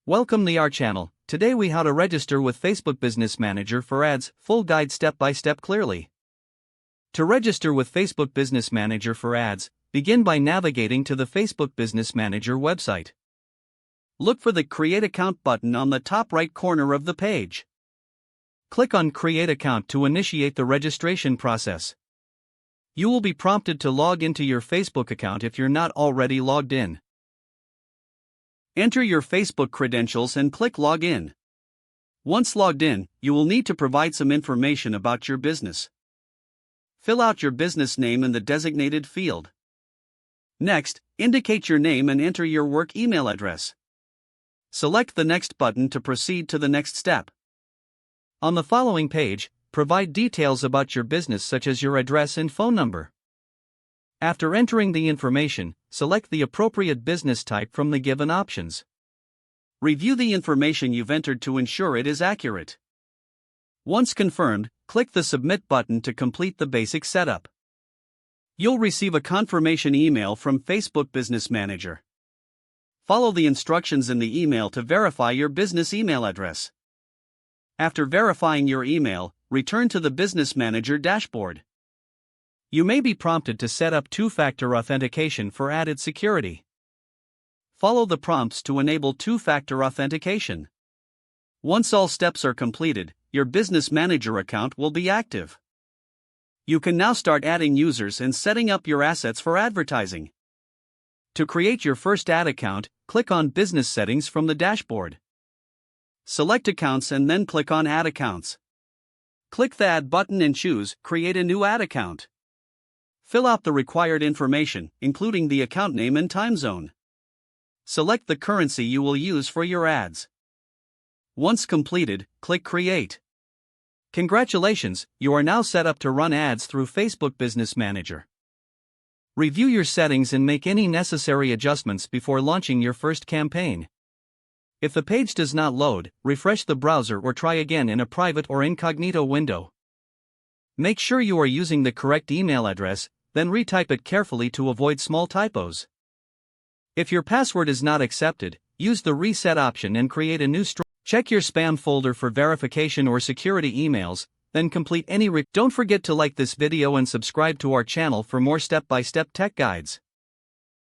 Welcome to our channel. Today we how to register with Facebook Business Manager for ads, full guide step by step clearly. To register with Facebook Business Manager for ads, begin by navigating to the Facebook Business Manager website. Look for the Create Account button on the top right corner of the page. Click on Create Account to initiate the registration process. You will be prompted to log into your Facebook account if you're not already logged in. Enter your Facebook credentials and click Login. Once logged in, you will need to provide some information about your business. Fill out your business name in the designated field. Next, indicate your name and enter your work email address. Select the Next button to proceed to the next step. On the following page, provide details about your business such as your address and phone number. After entering the information, select the appropriate business type from the given options. Review the information you've entered to ensure it is accurate. Once confirmed, click the Submit button to complete the basic setup. You'll receive a confirmation email from Facebook Business Manager. Follow the instructions in the email to verify your business email address. After verifying your email, return to the Business Manager dashboard. You may be prompted to set up two-factor authentication for added security. Follow the prompts to enable two-factor authentication. Once all steps are completed, your Business Manager account will be active. You can now start adding users and setting up your assets for advertising. To create your first ad account, click on Business Settings from the dashboard. Select Accounts and then click on Add Accounts. Click the Add button and choose Create a new ad account. Fill out the required information, including the account name and time zone. Select the currency you will use for your ads. Once completed, click Create. Congratulations, you are now set up to run ads through Facebook Business Manager. Review your settings and make any necessary adjustments before launching your first campaign. If the page does not load, refresh the browser or try again in a private or incognito window. Make sure you are using the correct email address, then retype it carefully to avoid small typos. If your password is not accepted, use the Reset option and create a new string. Check your spam folder for verification or security emails, then complete any Don't forget to like this video and subscribe to our channel for more step-by-step tech guides.